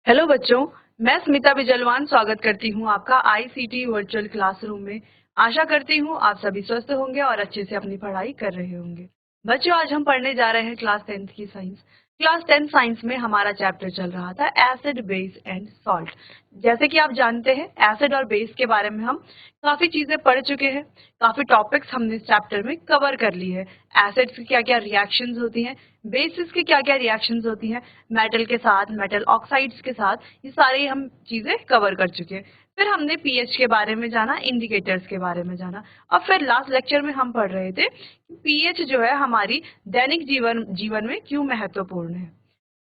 Hello बच्चों, मैं स्मिता बिजलवान स्वागत करती हूँ आपका आईसीटी वर्चुअल क्लासरूम में। आशा करती हूँ आप सभी स्वस्थ होंगे और अच्छे से अपनी पढ़ाई कर रहे होंगे। बच्चों, आज हम पढ़ने जा रहे हैं क्लास 10th की साइंस। क्लास 10 साइंस में हमारा चैप्टर चल रहा था एसिड, बेस एंड सॉल्ट। जैसे कि आप जानते हैं, एसिड और बेस के बारे में हम काफी चीजें पढ़ चुके हैं। काफी टॉपिक्स हमने इस चैप्टर में कवर कर लिए हैं। एसिड्स की क्या क्या रिएक्शंस होती हैं, बेसिस की क्या क्या रिएक्शंस होती हैं, मेटल के साथ, मेटल ऑक्साइड्स के साथ, ये सारी हम चीजें कवर कर चुके हैं। फिर हमने पीएच के बारे में जाना, इंडिकेटर्स के बारे में जाना। और फिर लास्ट लेक्चर में हम पढ़ रहे थे पीएच जो है हमारी दैनिक जीवन में क्यों महत्वपूर्ण है।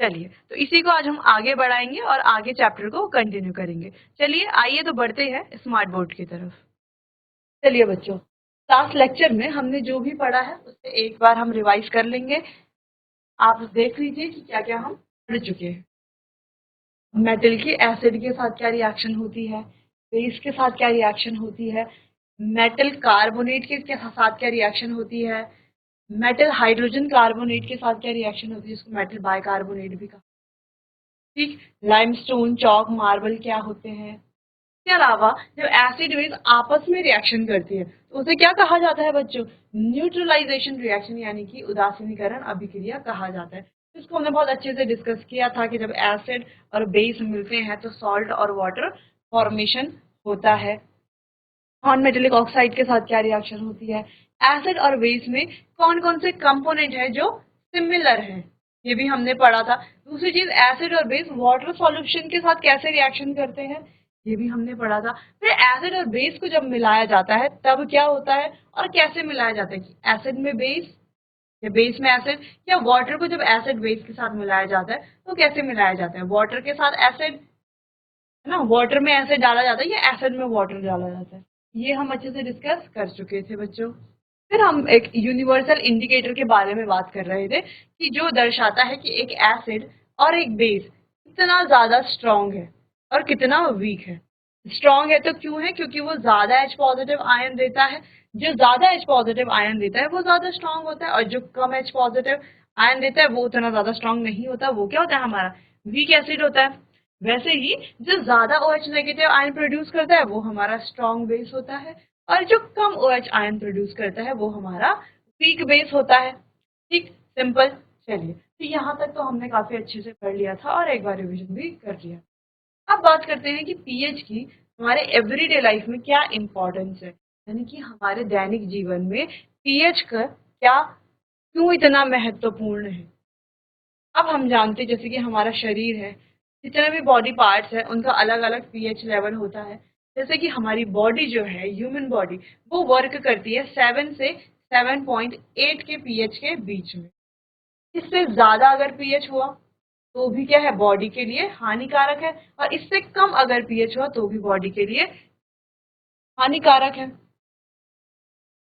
चलिए, तो इसी को आज हम आगे बढ़ाएंगे और आगे चैप्टर को कंटिन्यू करेंगे। चलिए आइए तो बढ़ते हैं स्मार्ट बोर्ड की तरफ। चलिए बच्चों, लास्ट लेक्चर में हमने जो भी पढ़ा है उसे एक बार हम रिवाइज कर लेंगे। आप देख लीजिए कि क्या क्या हम पढ़ चुके हैं। मेटल की एसिड के साथ क्या रिएक्शन होती है, बेस के साथ क्या रिएक्शन होती है, मेटल कार्बोनेट के साथ क्या रिएक्शन होती है, मेटल हाइड्रोजन कार्बोनेट के साथ क्या रिएक्शन होती है, जिसको मेटल बाइकार्बोनेट भी कहा। ठीक, लाइमस्टोन, चॉक, मार्बल क्या होते हैं। इसके अलावा जब एसिड बेस आपस में रिएक्शन करती है तो उसे क्या कहा जाता है बच्चों? न्यूट्रलाइजेशन रिएक्शन, यानी कि उदासीनीकरण अभिक्रिया कहा जाता है। इसको हमने बहुत अच्छे से डिस्कस किया था कि जब एसिड और बेस मिलते हैं तो सॉल्ट और वाटर फॉर्मेशन होता है। नॉन मेटेलिक ऑक्साइड के साथ क्या रिएक्शन होती है, एसिड और बेस में कौन कौन से कंपोनेंट है जो सिमिलर है, ये भी हमने पढ़ा था। दूसरी चीज, एसिड और बेस वाटर सॉल्यूशन के साथ कैसे रिएक्शन करते हैं, ये भी हमने पढ़ा था। फिर एसिड और बेस को जब मिलाया जाता है तब क्या होता है और कैसे मिलाया जाता है, कि एसिड में बेस या बेस में एसिड, या वाटर को जब एसिड बेस के साथ मिलाया जाता है तो कैसे मिलाया जाता है, वाटर के साथ एसिड, है ना, वाटर में एसिड डाला जाता है या एसिड में वाटर डाला जाता है। ये हम अच्छे से डिस्कस कर चुके थे बच्चों। फिर हम एक यूनिवर्सल इंडिकेटर के बारे में बात कर रहे थे कि जो दर्शाता है कि एक एसिड और एक बेस कितना ज्यादा स्ट्रांग है और कितना वीक है। स्ट्रांग है तो क्यों है, क्योंकि वो ज्यादा H पॉजिटिव आयन देता है। जो ज्यादा H पॉजिटिव आयन देता है वो ज्यादा स्ट्रांग होता है, और जो कम H पॉजिटिव आयन देता है वो उतना ज्यादा स्ट्रांग नहीं होता। वो क्या होता है, हमारा वीक एसिड होता है। वैसे ही जो ज्यादा OH नेगेटिव आयन प्रोड्यूस करता है वो हमारा स्ट्रांग बेस होता है, और जो कम OH आयन प्रोड्यूस करता है वो हमारा वीक बेस होता है। ठीक, सिंपल। चलिए, तो यहाँ तक तो हमने काफी अच्छे से पढ़ लिया था और एक बार रिवीजन भी कर लिया। अब बात करते हैं कि पीएच की हमारे एवरीडे लाइफ में क्या इंपॉर्टेंस है, यानी कि हमारे दैनिक जीवन में पीएच का क्या, क्यों इतना महत्वपूर्ण है। अब हम जानते हैं जैसे कि हमारा शरीर है, जितने भी बॉडी पार्ट्स है उनका अलग अलग पीएच लेवल होता है। जैसे कि हमारी बॉडी जो है, ह्यूमन बॉडी, वो वर्क करती है 7 से 7.8 के पीएच के बीच में। इससे ज्यादा अगर पीएच हुआ तो भी क्या है, बॉडी के लिए हानिकारक है, और इससे कम अगर पीएच हुआ तो भी बॉडी के लिए हानिकारक है।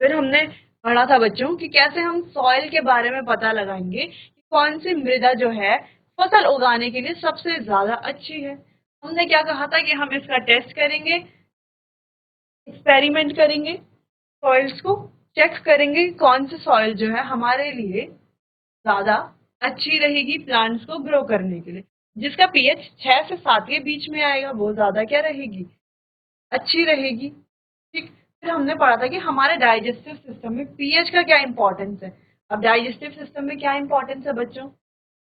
फिर हमने पढ़ा था बच्चों कि कैसे हम सॉइल के बारे में पता लगाएंगे कि कौन सी मृदा जो है फसल उगाने के लिए सबसे ज्यादा अच्छी है। हमने क्या कहा था कि हम इसका टेस्ट करेंगे, एक्सपेरिमेंट करेंगे, सॉइल्स को चेक करेंगे कौन सी सॉइल जो है हमारे लिए ज्यादा अच्छी रहेगी प्लांट्स को ग्रो करने के लिए। जिसका पीएच 6 से 7 के बीच में आएगा वो ज्यादा क्या रहेगी, अच्छी रहेगी। ठीक, फिर हमने पढ़ा था कि हमारे डाइजेस्टिव सिस्टम में पीएच का क्या इंपॉर्टेंस है। अब डाइजेस्टिव सिस्टम में क्या इंपॉर्टेंस है बच्चों,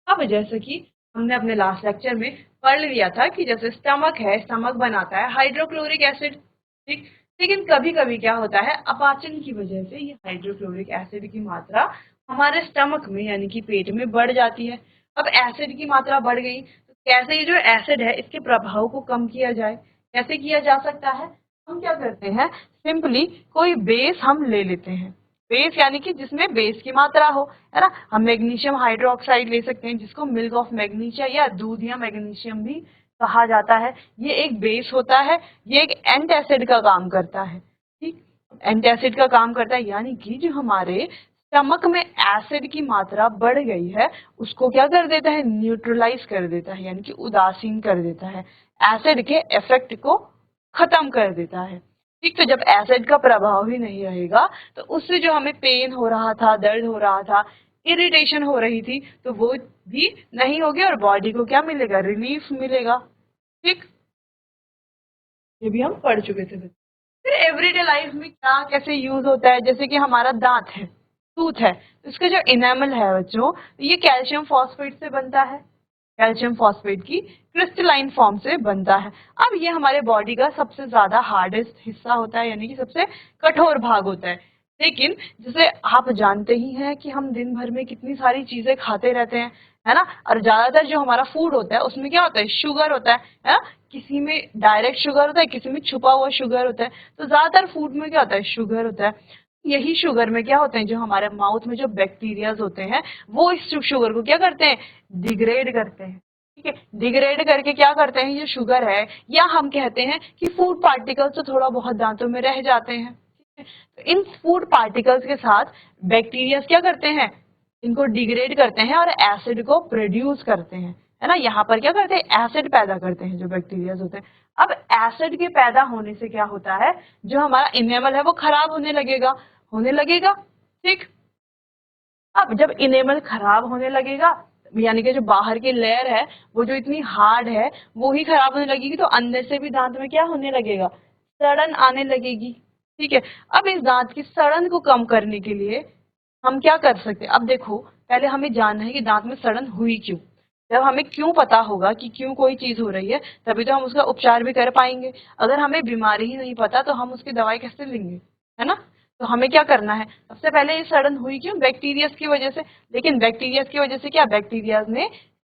अब जैसे कि हमने अपने लास्ट लेक्चर में पढ़ लिया था कि जैसे स्टमक है, स्टमक बनाता है हाइड्रोक्लोरिक एसिड। ठीक, लेकिन कभी कभी क्या होता है, अपाचन की वजह से ये हाइड्रोक्लोरिक एसिड की मात्रा हमारे स्टमक में यानी कि पेट में बढ़ जाती है। अब एसिड की मात्रा बढ़ गई तो कैसे ये जो एसिड है इसके प्रभाव को कम किया जाए, कैसे किया जा सकता है। हम क्या करते हैं, सिंपली कोई बेस हम ले लेते हैं। बेस यानी कि जिसमें बेस की मात्रा हो, है ना। हम मैग्नीशियम हाइड्रोक्साइड ले सकते हैं, जिसको मिल्क ऑफ मैग्नीशिया या दूध या मैग्नीशियम भी कहा जाता है। ये एक बेस होता है, ये एक एंटासिड का काम करता है। ठीक, एंटासिड का काम करता है, यानी कि जो हमारे स्टमक में एसिड की मात्रा बढ़ गई है उसको क्या कर देता है, न्यूट्रलाइज कर देता है, यानी कि उदासीन कर देता है, एसिड के इफेक्ट को खत्म कर देता है। ठीक, तो जब एसिड का प्रभाव ही नहीं रहेगा तो उससे जो हमें पेन हो रहा था, दर्द हो रहा था, इरिटेशन हो रही थी तो वो भी नहीं होगी और बॉडी को क्या मिलेगा, रिलीफ मिलेगा। ठीक, ये भी हम पढ़ चुके थे। फिर एवरीडे लाइफ में क्या कैसे यूज होता है, जैसे कि हमारा दांत है, टूथ है, तो इसका जो इनेमल है बच्चों, ये कैल्शियम फॉस्फेट से बनता है, कैल्शियम फॉस्फेट की क्रिस्टलाइन फॉर्म से बनता है। अब ये हमारे बॉडी का सबसे ज्यादा हार्डेस्ट हिस्सा होता है, यानी कि सबसे कठोर भाग होता है। लेकिन जैसे आप जानते ही हैं कि हम दिन भर में कितनी सारी चीजें खाते रहते हैं, है ना, और ज्यादातर जो हमारा फूड होता है उसमें क्या होता है, शुगर होता है ना। किसी में डायरेक्ट शुगर होता है, किसी में छुपा हुआ शुगर होता है, तो ज्यादातर फूड में क्या होता है, शुगर होता है। यही शुगर में क्या होते हैं, जो हमारे माउथ में जो बैक्टीरियाज होते हैं वो इस शुगर को क्या करते हैं, डिग्रेड करते हैं। ठीक है, डिग्रेड करके क्या करते हैं, ये शुगर है, या हम कहते हैं कि फूड पार्टिकल्स तो थोड़ा बहुत दांतों में रह जाते हैं। तो इन फूड पार्टिकल्स के साथ बैक्टीरिया क्या करते हैं, इनको डिग्रेड करते हैं और एसिड को प्रोड्यूस करते हैं, है ना। यहाँ पर क्या करते हैं, एसिड पैदा करते हैं जो बैक्टीरिया होते हैं। अब एसिड के पैदा होने से क्या होता है, जो हमारा इनेमल है वो खराब होने लगेगा। ठीक, अब जब इनेमल खराब होने लगेगा, यानी कि जो बाहर की लेयर है वो जो इतनी हार्ड है वो ही खराब होने लगेगी, तो अंदर से भी दांत में क्या होने लगेगा, सड़न आने लगेगी। ठीक है, अब इस दांत की सड़न को कम करने के लिए हम क्या कर सकते हैं। अब देखो, पहले हमें जानना है कि दांत में सड़न हुई क्यों। जब हमें क्यों पता होगा कि क्यों कोई चीज हो रही है, तभी तो हम उसका उपचार भी कर पाएंगे। अगर हमें बीमारी ही नहीं पता तो हम उसकी दवाई कैसे लेंगे, है ना। तो हमें क्या करना है, सबसे पहले ये सड़न हुई क्यों, बैक्टीरिया की वजह से। लेकिन बैक्टीरिया की वजह से क्या, बैक्टीरिया ने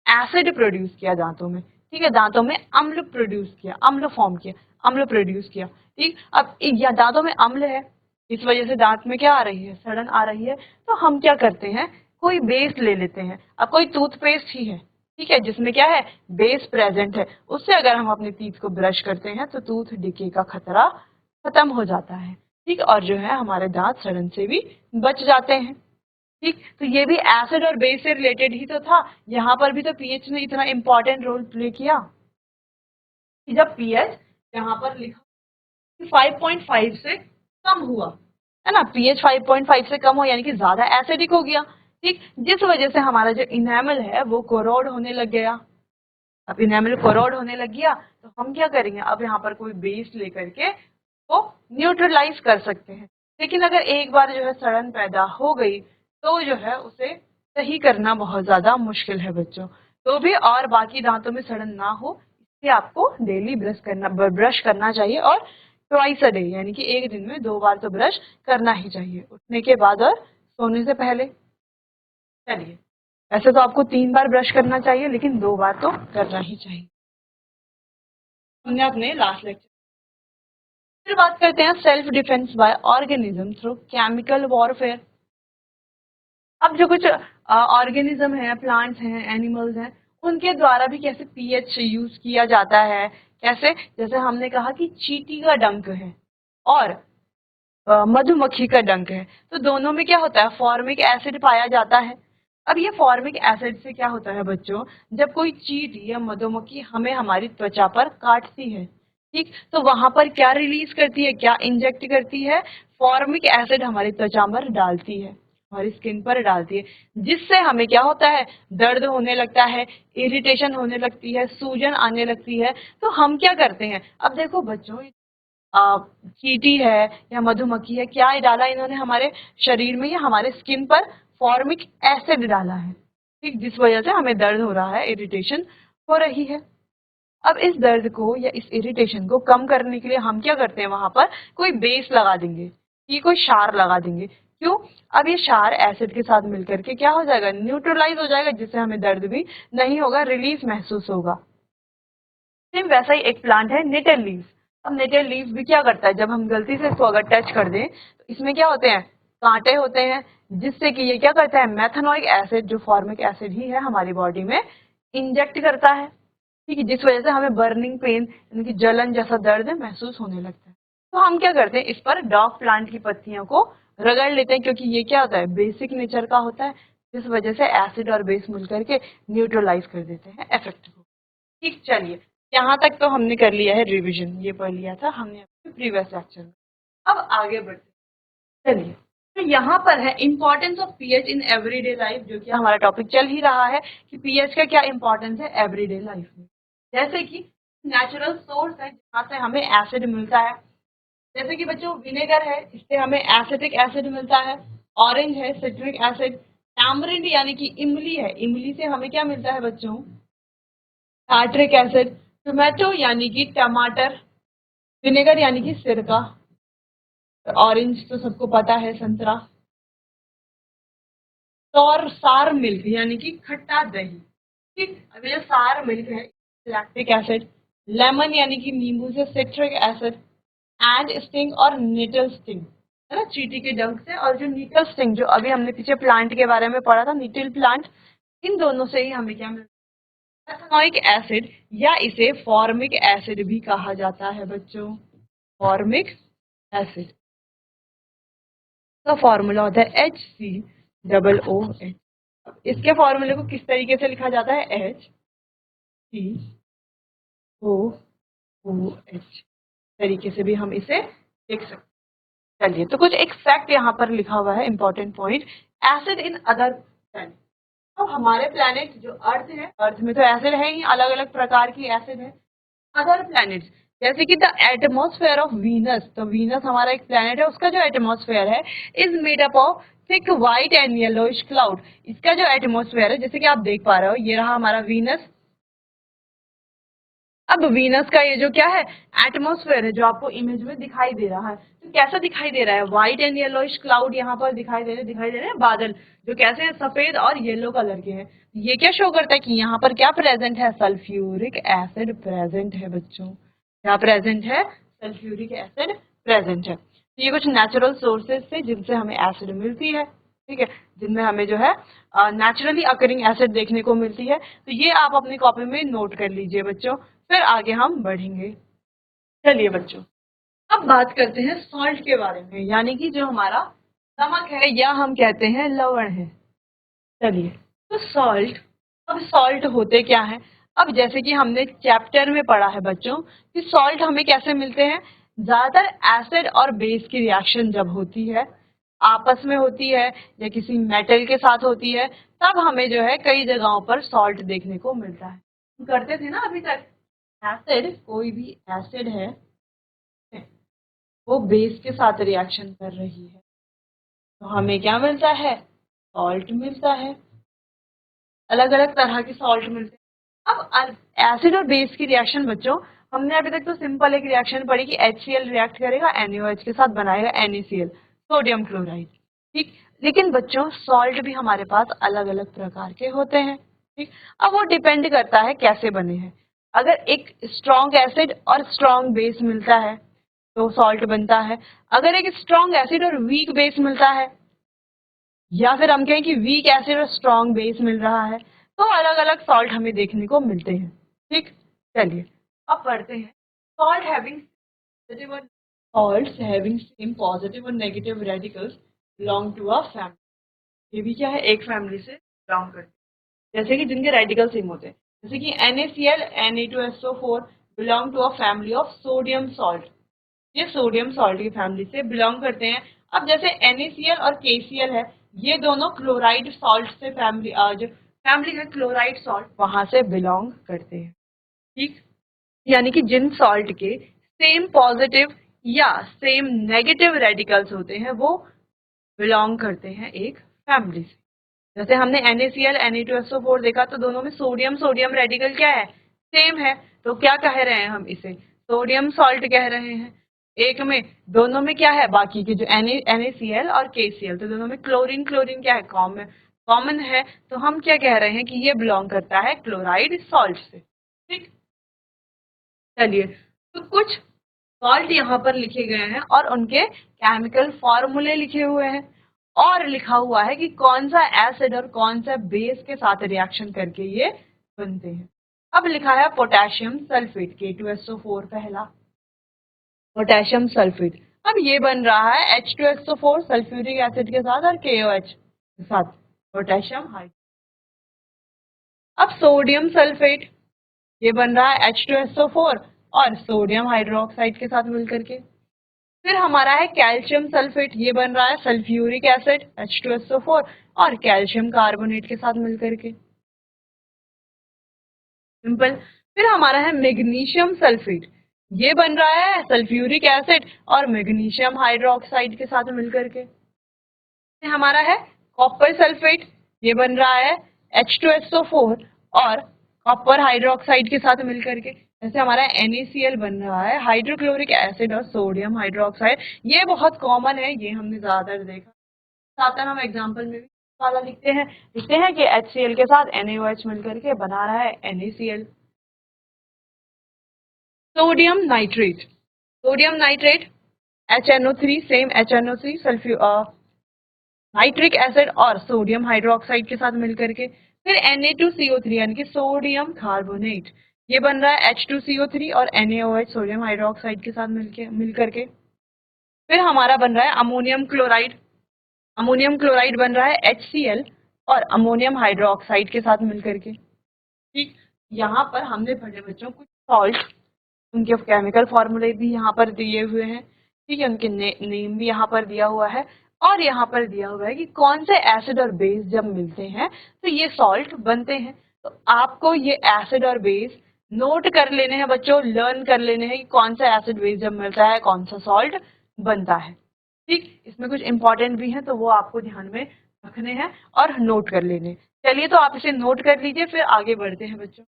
एसिड प्रोड्यूस किया दांतों में। ठीक है, दांतों में अम्ल प्रोड्यूस किया, अम्ल फॉर्म किया, अम्ल प्रोड्यूस किया। ठीक, अब या दांतों में अम्ल है, इस वजह से दांत में क्या आ रही है, सड़न आ रही है। तो हम क्या करते हैं, कोई बेस ले लेते हैं। अब कोई टूथपेस्ट ही है, ठीक है, जिसमें क्या है, बेस प्रेजेंट है, उससे अगर हम अपने टीथ को ब्रश करते हैं तो टूथ डिके का खतरा खत्म हो जाता है। ठीक, और जो है हमारे दांत सड़न से भी बच जाते हैं। ठीक, तो ये भी एसिड और बेस से रिलेटेड ही तो था। यहाँ पर भी तो पीएच ने इतना इंपॉर्टेंट रोल प्ले किया कि जब पीएच यहाँ पर लिखा 5.5 से कम हुआ, है ना, पीएच 5.5 से कम हो यानी कि ज्यादा एसिडिक हो गया। ठीक, जिस वजह से हमारा जो इनेमल है वो कोरोड होने लग गया। अब इनेमल कोरोड होने लग गया तो हम क्या करेंगे, अब यहाँ पर कोई बेस लेकर के तो न्यूट्रलाइज कर सकते हैं। लेकिन अगर एक बार जो है सड़न पैदा हो गई तो जो है उसे सही करना बहुत ज्यादा मुश्किल है बच्चों। तो भी और बाकी दांतों में सड़न ना हो इसलिए आपको डेली ब्रश करना चाहिए, और ट्वाइस अ डे, यानी कि एक दिन में 2 बार तो ब्रश करना ही चाहिए, उठने के बाद और सोने से पहले। चलिए, ऐसे तो आपको 3 बार ब्रश करना चाहिए लेकिन 2 बार तो करना ही चाहिए। हमने अपने लास्ट लेक्चर, फिर बात करते हैं self defence bye organism through chemical warfare. अब जो कुछ ऑर्गेनिज्म है, प्लांट्स हैं, एनिमल्स हैं, उनके द्वारा भी कैसे पीएच यूज किया जाता है, कैसे, जैसे हमने कहा कि चींटी का डंक है और मधुमक्खी का डंक है, तो दोनों में क्या होता है, फॉर्मिक एसिड पाया जाता है। अब ये फॉर्मिक एसिड से क्या होता है बच्चों, जब कोई चींटी या मधुमक्खी हमें हमारी त्वचा पर काटती है, ठीक, तो वहां पर क्या रिलीज करती है, क्या इंजेक्ट करती है, फॉर्मिक एसिड हमारी त्वचा पर डालती है, हमारी स्किन पर डालती है, जिससे हमें क्या होता है, दर्द होने लगता है, इरिटेशन होने लगती है, सूजन आने लगती है। तो हम क्या करते हैं, अब देखो बच्चों, चींटी है या मधुमक्खी है, क्या डाला इन्होंने हमारे शरीर में या हमारे स्किन पर, फॉर्मिक एसिड डाला है। ठीक, जिस वजह से हमें दर्द हो रहा है, इरिटेशन हो रही है। अब इस दर्द को या इस इरिटेशन को कम करने के लिए हम क्या करते हैं, वहां पर कोई बेस लगा देंगे, ये कोई क्षार लगा देंगे। क्यों, अब ये क्षार एसिड के साथ मिलकर के क्या हो जाएगा, न्यूट्रलाइज हो जाएगा, जिससे हमें दर्द भी नहीं होगा, रिलीफ महसूस होगा। सेम वैसा ही एक प्लांट है नेटल लीव्स। अब नेटल लीव्स भी क्या करता है, जब हम गलती से इसको अगर टच कर दें तो इसमें क्या होते हैं, कांटे होते हैं, जिससे कि ये क्या करता है, मेथनोइक एसिड, जो फॉर्मिक एसिड ही है, हमारी बॉडी में इंजेक्ट करता है। ठीक है, जिस वजह से हमें बर्निंग पेन, यानी कि जलन जैसा दर्द महसूस होने लगता है। तो हम क्या करते हैं, इस पर डॉग प्लांट की पत्तियों को रगड़ लेते हैं, क्योंकि ये क्या होता है, बेसिक नेचर का होता है, जिस वजह से एसिड और बेस मिलकर के न्यूट्रलाइज कर देते हैं इफेक्ट को। ठीक, चलिए, यहाँ तक तो हमने कर लिया है रिवीजन, ये पढ़ लिया था हमने अपने प्रीवियस लेक्चर में। अब आगे बढ़ते हैं। चलिए, तो यहाँ पर है importance of pH in everyday life, जो कि हमारा टॉपिक चल ही रहा है कि पीएच का क्या इम्पोर्टेंस है एवरीडे लाइफ में। जैसे कि नेचुरल सोर्स है जहाँ से हमें एसिड मिलता है, जैसे कि बच्चों विनेगर है, इससे हमें एसिटिक एसिड मिलता है। ऑरेंज है सिट्रिक एसिड। टैमरिंड यानी कि इमली है, इमली से हमें क्या मिलता है बच्चों, टार्ट्रिक एसिड। टोमेटो यानी कि टमाटर। विनेगर यानी कि सिरका। ऑरेंज तो सबको पता है संतरा। और सार मिल्क यानी कि खट्टा दही। ठीक, अभी जो सार मिल्क है लैक्टिक एसिड। लेमन यानी कि नींबू से सिट्रिक एसिड। एंड स्टिंग और निटल स्टिंग है ना, चींटी के डंक से। और जो निटल स्टिंग जो अभी हमने पीछे प्लांट के बारे में पढ़ा था, निटिल प्लांट, इन दोनों से ही हमें क्या मिलता है, एथेनोइक एसिड, या इसे फॉर्मिक एसिड भी कहा जाता है बच्चों, फॉर्मिक एसिड। का फॉर्मूला होता है HCOOH। इसके फॉर्मूले को किस तरीके से लिखा जाता है, HCOOH तरीके से भी हम इसे लिख सकते हैं। चलिए, तो कुछ एक फैक्ट यहाँ पर लिखा हुआ है, important point. Acid in other planet. तो हमारे प्लैनेट जो अर्थ है, अर्थ में तो एसिड है ही, अलग अलग प्रकार की एसिड है। अदर प्लैनेट्स जैसे कि द एटमॉस्फेयर ऑफ वीनस, तो वीनस हमारा एक प्लैनेट है, उसका जो एटमॉस्फेयर है is made up of thick white and yellowish cloud. इसका जो एटमॉस्फेयर है, जैसे कि आप देख पा रहे हो, ये रहा हमारा वीनस। अब वीनस का ये जो क्या है, एटमॉस्फेयर है, जो आपको इमेज में दिखाई दे रहा है, तो कैसा दिखाई दे रहा है, व्हाइट एंड येलोइश क्लाउड यहाँ पर दिखाई दे रहे हैं बादल, जो कैसे हैं, सफेद और येलो कलर के हैं। ये क्या शो करता है कि यहाँ पर क्या प्रेजेंट है, सल्फ्यूरिक एसिड प्रेजेंट है बच्चों। क्या प्रेजेंट है, सल्फ्यूरिक एसिड प्रेजेंट है। तो ये कुछ नेचुरल सोर्सेज से जिनसे हमें एसिड मिलती है, ठीक है, जिनमें हमें जो है नेचुरली अकरिंग एसिड देखने को मिलती है। तो ये आप अपनी कॉपी में नोट कर लीजिए बच्चों, फिर आगे हम बढ़ेंगे। चलिए बच्चों, अब बात करते हैं सॉल्ट के बारे में, यानी कि जो हमारा नमक है या हम कहते हैं लवण है। चलिए, तो सॉल्ट, अब सॉल्ट होते क्या है। अब जैसे कि हमने चैप्टर में पढ़ा है बच्चों कि सॉल्ट हमें कैसे मिलते हैं, ज्यादातर एसिड और बेस की रिएक्शन जब होती है, आपस में होती है या किसी मेटल के साथ होती है, तब हमें जो है कई जगहों पर सॉल्ट देखने को मिलता है। हम करते थे ना अभी तक, एसिड, कोई भी एसिड है वो बेस के साथ रिएक्शन कर रही है, तो हमें क्या मिलता है, सॉल्ट मिलता है। अलग अलग तरह के सॉल्ट मिलते हैं। अब एसिड और बेस की रिएक्शन बच्चों, हमने अभी तक तो सिंपल एक रिएक्शन पढ़ी कि HCl रिएक्ट करेगा NaOH के साथ, बनाएगा NaCl, सोडियम क्लोराइड। ठीक, लेकिन बच्चों सॉल्ट भी हमारे पास अलग अलग प्रकार के होते हैं। ठीक, अब वो डिपेंड करता है कैसे बने हैं। अगर एक स्ट्रॉन्ग एसिड और स्ट्रॉन्ग बेस मिलता है तो सॉल्ट बनता है। अगर एक स्ट्रॉन्ग एसिड और वीक बेस मिलता है, या फिर हम कहें कि वीक एसिड और स्ट्रॉन्ग बेस मिल रहा है, तो अलग अलग सॉल्ट हमें देखने को मिलते हैं। ठीक, चलिए अब पढ़ते हैं। सॉल्ट हैविंग पॉजिटिव और salts having same positive और negative radicals belong to a family। ये भी क्या है, एक फैमिली से बिलोंग करते हैं, जैसे कि जिनके रेडिकल सेम होते हैं, जैसे कि NaCl Na2SO4 belong to a family of sodium salt. ये सोडियम सॉल्ट की फैमिली से बिलोंग करते हैं। अब जैसे NaCl और KCl है, ये दोनों क्लोराइड सॉल्ट से फैमिली, जो फैमिली है क्लोराइड सॉल्ट, वहां से बिलोंग करते हैं। ठीक, यानी कि जिन सॉल्ट के सेम पॉजिटिव या सेम नेगेटिव रेडिकल्स होते हैं वो बिलोंग करते हैं एक फैमिली से। जैसे हमने NaCl Na2SO4 देखा, तो दोनों में सोडियम सोडियम रेडिकल क्या है, सेम है, तो क्या कह रहे हैं हम इसे, सोडियम सॉल्ट कह रहे हैं। एक में, दोनों में क्या है, बाकी के जो NaCl और KCl, तो दोनों में क्लोरीन क्लोरीन क्या है, कॉमन है, तो हम क्या कह रहे हैं कि ये बिलोंग करता है क्लोराइड सॉल्ट से। ठीक, चलिए, तो कुछ सॉल्ट यहाँ पर लिखे गए हैं और उनके केमिकल फॉर्मूले लिखे हुए हैं, और लिखा हुआ है कि कौन सा एसिड और कौन सा बेस के साथ रिएक्शन करके ये बनते हैं। अब लिखा है पोटेशियम सल्फेट, K2SO4 पहला, पोटेशियम सल्फेट। अब ये बन रहा है H2SO4 सल्फ्यूरिक एसिड के साथ और KOH के साथ, पोटेशियम हाइड्रोक्साइड। अब सोडियम सल्फेट, ये बन रहा है H2SO4 और सोडियम हाइड्रोक्साइड के साथ मिलकर के। फिर हमारा है कैल्शियम सल्फेट, ये बन रहा है सल्फ्यूरिक एसिड H2SO4 और कैल्शियम कार्बोनेट के साथ मिलकर के, सिंपल। फिर हमारा है मैग्नीशियम सल्फेट, ये बन रहा है सल्फ्यूरिक एसिड और मैग्नीशियम हाइड्रोक्साइड के साथ मिलकर के। फिर हमारा है कॉपर सल्फेट, ये बन रहा है H2SO4 और कॉपर हाइड्रोक्साइड के साथ मिलकर के। जैसे हमारा NaCl बन रहा है हाइड्रोक्लोरिक एसिड और सोडियम हाइड्रोक्साइड, ये बहुत कॉमन है, ये हमने ज्यादातर देखा। साथ हम एग्जांपल में भी वाला लिखते हैं कि HCl के साथ NaOH मिलकर के बना रहा है NaCl। Sodium nitrate, sodium nitrate HNO3, same HNO3 nitric acid और सोडियम हाइड्रोक्साइड के साथ मिलकर के। फिर Na2CO3 यानी कि सोडियम कार्बोनेट, ये बन रहा है H2CO3 और NaOH सोडियम हाइड्रोक्साइड के साथ मिलकर के। फिर हमारा बन रहा है अमोनियम क्लोराइड, अमोनियम क्लोराइड बन रहा है HCl और अमोनियम हाइड्रोक्साइड के साथ मिलकर के। ठीक, यहाँ पर हमने पढ़े बच्चों कुछ सॉल्ट, उनके केमिकल फॉर्मूले भी यहाँ पर दिए हुए हैं, ठीक है, उनके नेम भी यहाँ पर दिया हुआ है और यहाँ पर दिया हुआ है कि कौन से एसिड और बेस जब मिलते हैं तो ये सॉल्ट बनते हैं। तो आपको ये एसिड और बेस नोट कर लेने हैं बच्चों, लर्न कर लेने हैं कि कौन सा एसिड बेस जब मिलता है कौन सा सॉल्ट बनता है। ठीक, इसमें कुछ इंपॉर्टेंट भी है तो वो आपको ध्यान में रखने हैं और नोट कर लेने। चलिए तो आप इसे नोट कर लीजिए, फिर आगे बढ़ते हैं बच्चों।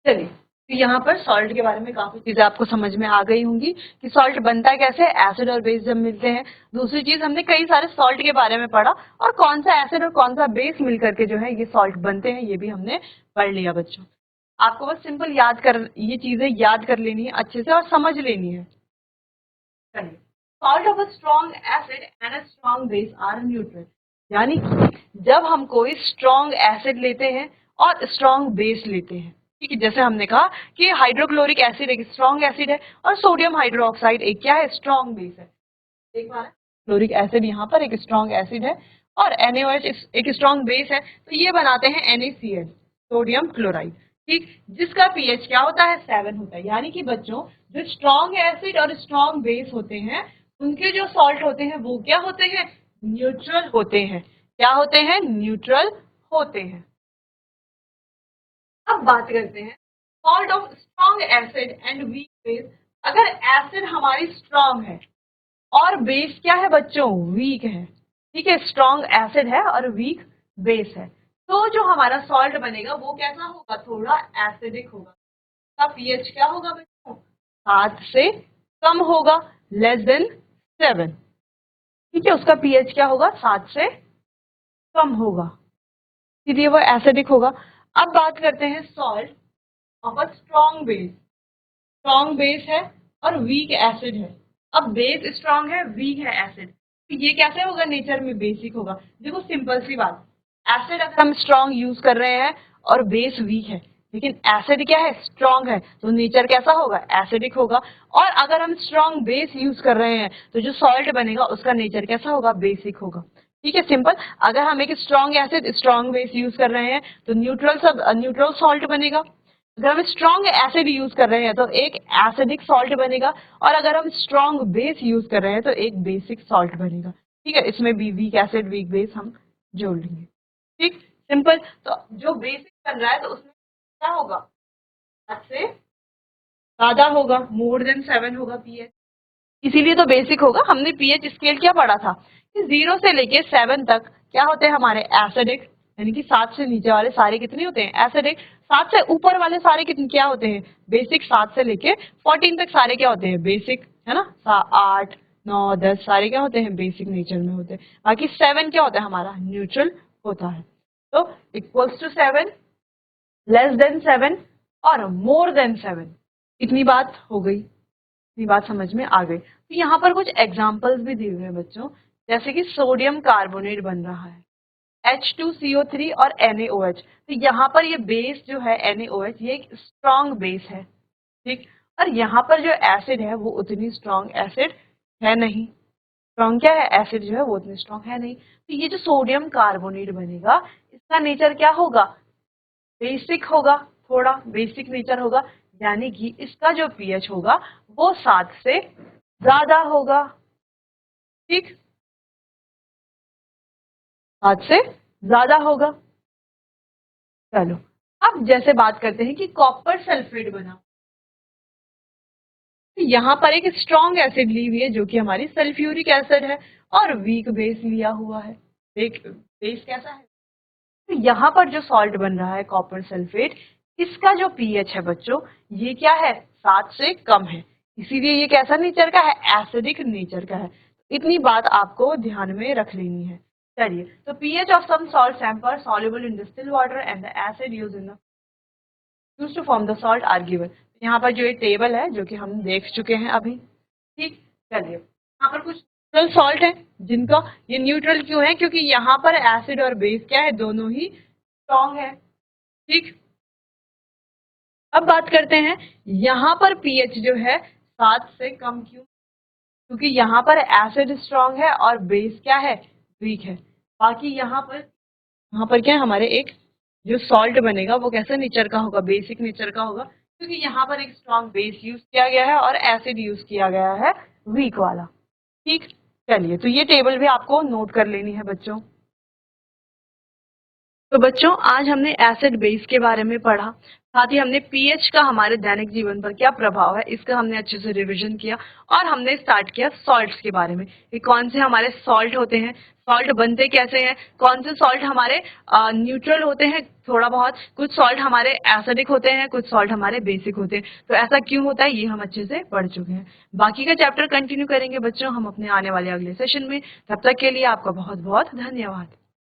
चलिए, तो यहाँ पर सॉल्ट के बारे में काफी चीजें आपको समझ में आ गई होंगी कि सॉल्ट बनता कैसे, एसिड और बेस जब मिलते हैं। दूसरी चीज, हमने कई सारे सॉल्ट के बारे में पढ़ा और कौन सा एसिड और कौन सा बेस मिलकर के जो है ये सॉल्ट बनते हैं, ये भी हमने पढ़ लिया बच्चों। आपको बस सिंपल ये चीजें याद कर लेनी है अच्छे से और समझ लेनी है। चलिए, salt of a strong acid and a strong base are neutral, यानी जब हम कोई स्ट्रॉन्ग एसिड लेते हैं और स्ट्रॉन्ग बेस लेते हैं, ठीक है, जैसे हमने कहा कि हाइड्रोक्लोरिक एसिड एक स्ट्रॉन्ग एसिड है और सोडियम हाइड्रोक्साइड एक क्या है, स्ट्रॉन्ग बेस है। देख पा रहे हैं, क्लोरिक एसिड यहाँ पर एक स्ट्रॉन्ग एसिड है और NaOH एक स्ट्रॉन्ग बेस है, तो ये बनाते हैं NaCl, सोडियम क्लोराइड। ठीक, जिसका पीएच क्या होता है, 7 होता है। यानी कि बच्चों, जो स्ट्रॉन्ग एसिड और स्ट्रॉन्ग बेस होते हैं उनके जो सॉल्ट होते हैं वो क्या होते हैं, न्यूट्रल होते हैं। क्या होते हैं, न्यूट्रल होते हैं। अब बात करते हैं salt of strong acid and weak base. अगर एसिड हमारी स्ट्रॉन्ग है और बेस क्या है बच्चों, वीक है, ठीक है, स्ट्रॉन्ग एसिड है और वीक बेस है, तो जो हमारा सॉल्ट बनेगा वो कैसा होगा, थोड़ा एसिडिक होगा। उसका पीएच क्या होगा बच्चों, 7 से कम होगा, लेस देन 7। ठीक है, उसका पीएच क्या होगा, 7 से कम होगा, इसलिए वो एसिडिक होगा। अब बात करते हैं salt of a strong base. Strong base है और वीक एसिड है। अब बेस स्ट्रॉन्ग है, वीक है एसिड, तो ये कैसे होगा, नेचर में बेसिक होगा। देखो सिंपल सी बात, एसिड अगर हम स्ट्रॉन्ग यूज कर रहे हैं और बेस वीक है, लेकिन एसिड क्या है, स्ट्रॉन्ग है, तो नेचर कैसा होगा, एसिडिक होगा। और अगर हम स्ट्रॉन्ग बेस यूज कर रहे हैं तो जो सॉल्ट बनेगा उसका नेचर कैसा होगा, बेसिक होगा। ठीक है, सिंपल। अगर हम एक strong acid strong base use कर रहे हैं तो न्यूट्रल सॉल्ट बनेगा। अगर हम स्ट्रॉन्ग एसिड यूज कर रहे हैं तो एक एसिडिक सॉल्ट बनेगा और अगर हम स्ट्रॉन्ग बेस यूज कर रहे हैं तो एक बेसिक सॉल्ट बनेगा। ठीक है, इसमें भी वीक एसिड वीक बेस हम जोड़ लेंगे। ठीक, सिंपल। तो जो बेसिक बन रहा है तो उसमें क्या होगा, 7 से ज्यादा होगा, मोर देन 7 होगा पीएच, इसीलिए तो बेसिक होगा। हमने पीएच स्केल क्या पढ़ा था कि 0 से लेके 7 तक क्या होते हैं हमारे, एसिडिक, यानी कि 7 से नीचे वाले सारे कितने होते हैं, एसिडिक। 7 से ऊपर वाले सारे कितने क्या होते हैं, बेसिक। 7 से लेके 14 तक सारे क्या होते हैं, बेसिक, है ना। 8 9 10 सारे क्या होते हैं, बेसिक नेचर में होते हैं। बाकी 7 क्या होता है हमारा, न्यूट्रल होता है। तो इक्वल्स टू 7, लेस देन 7 और मोर देन 7। इतनी बात हो गई, इतनी बात समझ में आ गई। तो यहाँ पर कुछ एग्जाम्पल्स भी दिए हुए हैं बच्चों, जैसे कि सोडियम कार्बोनेट बन रहा है H2CO3 और NaOH। तो यहाँ पर ये बेस जो है NaOH, ये एक स्ट्रॉन्ग बेस है, ठीक। और यहाँ पर जो एसिड है वो उतनी स्ट्रॉन्ग एसिड है नहीं। स्ट्रॉन्ग क्या है, एसिड जो है वो उतनी स्ट्रॉन्ग है नहीं। तो ये जो सोडियम कार्बोनेट बनेगा इसका नेचर क्या होगा, बेसिक होगा, थोड़ा बेसिक नेचर होगा। यानी कि इसका जो पीएच होगा वो 7 से ज्यादा होगा, ठीक, 7 से ज्यादा होगा। चलो, अब जैसे बात करते हैं कि कॉपर सल्फेट बना, यहाँ पर एक स्ट्रॉन्ग एसिड ली हुई है जो कि हमारी सल्फ्यूरिक एसिड है और वीक बेस लिया हुआ है। एक बेस कैसा है? तो यहाँ पर जो सॉल्ट बन रहा है कॉपर सल्फेट, इसका जो पीएच है बच्चों, ये क्या है? 7 से कम है, इसीलिए ये कैसा नेचर का है? एसिडिक नेचर का है। इतनी बात आपको ध्यान में रख लेनी है। चलिए, तो pH of some salt sample soluble in distilled water and the acid used to form the salt are given. यहाँ पर जो ये टेबल है जो कि हम देख चुके हैं अभी, ठीक। चलिए, यहाँ पर कुछ न्यूट्रल सॉल्ट है जिनका, ये न्यूट्रल क्यों है? क्योंकि यहाँ पर एसिड और बेस क्या है? दोनों ही स्ट्रॉन्ग है, ठीक। अब बात करते हैं यहाँ पर पीएच जो है 7 से कम क्यों? क्योंकि यहाँ पर एसिड स्ट्रॉन्ग है और बेस क्या है? वीक है। बाकी यहाँ पर क्या है? हमारे एक जो सॉल्ट बनेगा वो कैसे नेचर का होगा? बेसिक नेचर का होगा, क्योंकि यहाँ पर एक स्ट्रॉन्ग बेस यूज किया गया है और एसिड यूज किया गया है वीक वाला, ठीक। चलिए, तो ये टेबल भी आपको नोट कर लेनी है बच्चों। तो बच्चों, आज हमने एसिड बेस के बारे में पढ़ा, साथ ही हमने पीएच का हमारे दैनिक जीवन पर क्या प्रभाव है इसका हमने अच्छे से रिवीजन किया, और हमने स्टार्ट किया सॉल्ट्स के बारे में कि कौन से हमारे सॉल्ट होते हैं, सॉल्ट बनते कैसे हैं, कौन से सॉल्ट हमारे न्यूट्रल होते हैं थोड़ा बहुत, कुछ सॉल्ट हमारे एसिडिक होते हैं, कुछ सॉल्ट हमारे बेसिक होते हैं। तो ऐसा क्यों होता है ये हम अच्छे से पढ़ चुके हैं। बाकी का चैप्टर कंटिन्यू करेंगे बच्चों हम अपने आने वाले अगले सेशन में। तब तक के लिए आपका बहुत बहुत धन्यवाद।